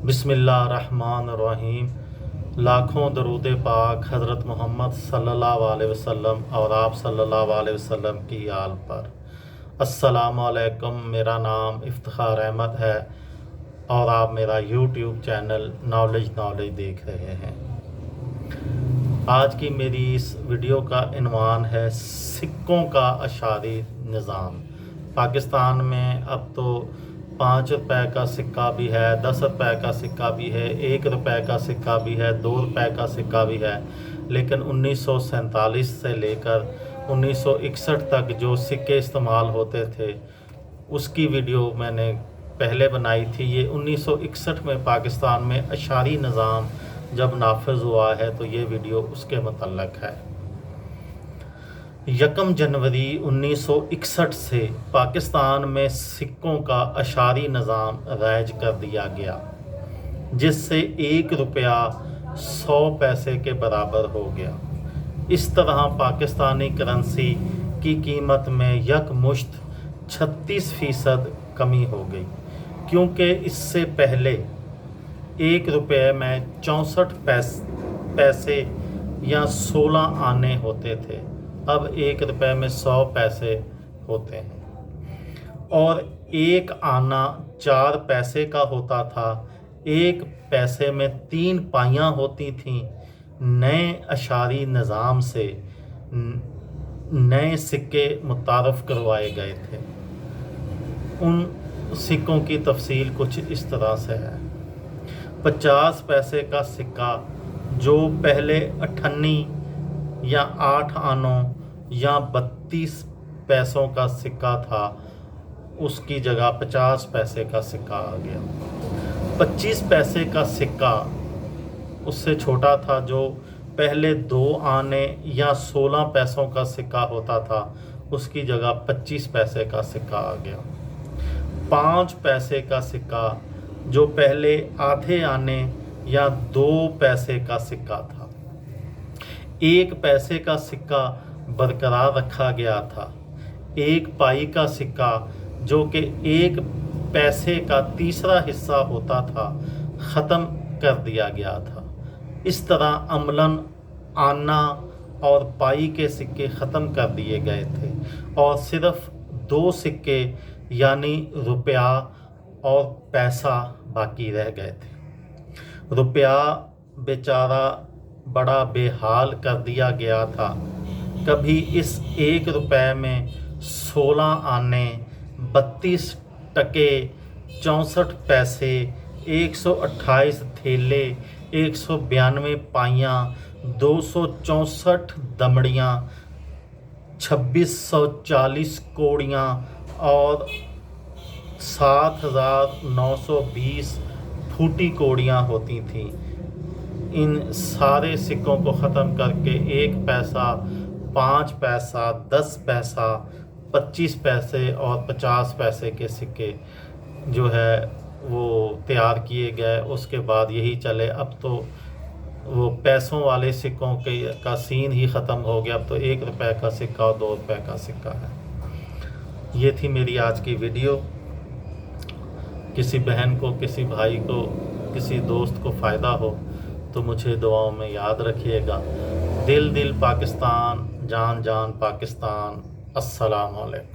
बिस्मिल्लाहिर्रहमानिर्रहीम। लाखों दरूद पाक हज़रत मोहम्मद सल्लल्लाहु अलैहि वसल्लम और आप सल्लल्लाहु अलैहि वसल्लम की आल पर। अस्सलामु अलैकुम। मेरा नाम इफ्तिखार अहमद है और आप मेरा यूट्यूब चैनल नॉलेज देख रहे हैं। आज की मेरी इस वीडियो का इन्वान है सिक्कों का अशारी निज़ाम। पाकिस्तान में अब तो 5 रुपए का सिक्का भी है, 10 रुपए का सिक्का भी है, 1 रुपए का सिक्का भी है, 2 रुपए का सिक्का भी है। लेकिन 1947 से लेकर 1961 तक जो सिक्के इस्तेमाल होते थे उसकी वीडियो मैंने पहले बनाई थी। ये 1961 में पाकिस्तान में अशारी निज़ाम जब नाफिज हुआ है तो ये वीडियो उसके मुतल्लक है। 1 जनवरी 1961 से पाकिस्तान में सिक्कों का अशारी निज़ाम राइज कर दिया गया, जिससे 1 रुपया 100 पैसे के बराबर हो गया। इस तरह पाकिस्तानी करेंसी की कीमत में यकमुश्त 36% कमी हो गई, क्योंकि इससे पहले 1 रुपये में 64 पैसे या 16 आने होते थे। अब 1 रुपये में 100 पैसे होते हैं और 1 आना 4 पैसे का होता था। 1 पैसे में 3 पाइयाँ होती थीं। नए अशारी निज़ाम से नए सिक्के मुतारफ़ करवाए गए थे। उन सिक्कों की तफसील कुछ इस तरह से है। 50 पैसे का सिक्का जो पहले 98 या 8 आनों या 32 पैसों का सिक्का था, उसकी जगह 50 पैसे का सिक्का आ गया। 25 पैसे का सिक्का उससे छोटा था, जो पहले 2 आने या 16 पैसों का सिक्का होता था, उसकी जगह 25 पैसे का सिक्का आ गया। 5 पैसे का सिक्का जो पहले आधे आने या 2 पैसे का सिक्का था। 1 पैसे का सिक्का बरकरार रखा गया था। 1 पाई का सिक्का जो कि 1 पैसे का तीसरा हिस्सा होता था, ख़त्म कर दिया गया था। इस तरह अमलन आना और पाई के सिक्के ख़त्म कर दिए गए थे और सिर्फ 2 सिक्के यानी रुपया और पैसा बाकी रह गए थे। रुपया बेचारा बड़ा बेहाल कर दिया गया था। कभी इस 1 रुपये में 16 आने, 32 टके, 64 पैसे, 128 थेले, 192 पाइयाँ, 264 दमड़ियाँ, 2640 कोड़ियाँ और 7920 फूटी कोड़ियाँ होती थीं। इन सारे सिक्कों को ख़त्म करके 1 पैसा, 5 पैसा, 10 पैसा, 25 पैसे और 50 पैसे के सिक्के जो है वो तैयार किए गए। उसके बाद यही चले। अब तो वो पैसों वाले सिक्कों के का सीन ही ख़त्म हो गया। अब तो 1 रुपये का सिक्का और 2 रुपये का सिक्का है। ये थी मेरी आज की वीडियो। किसी बहन को, किसी भाई को, किसी दोस्त को फ़ायदा हो तो मुझे दुआओं में याद रखिएगा। दिल दिल पाकिस्तान, जान जान पाकिस्तान। अस्सलाम वालेकुम।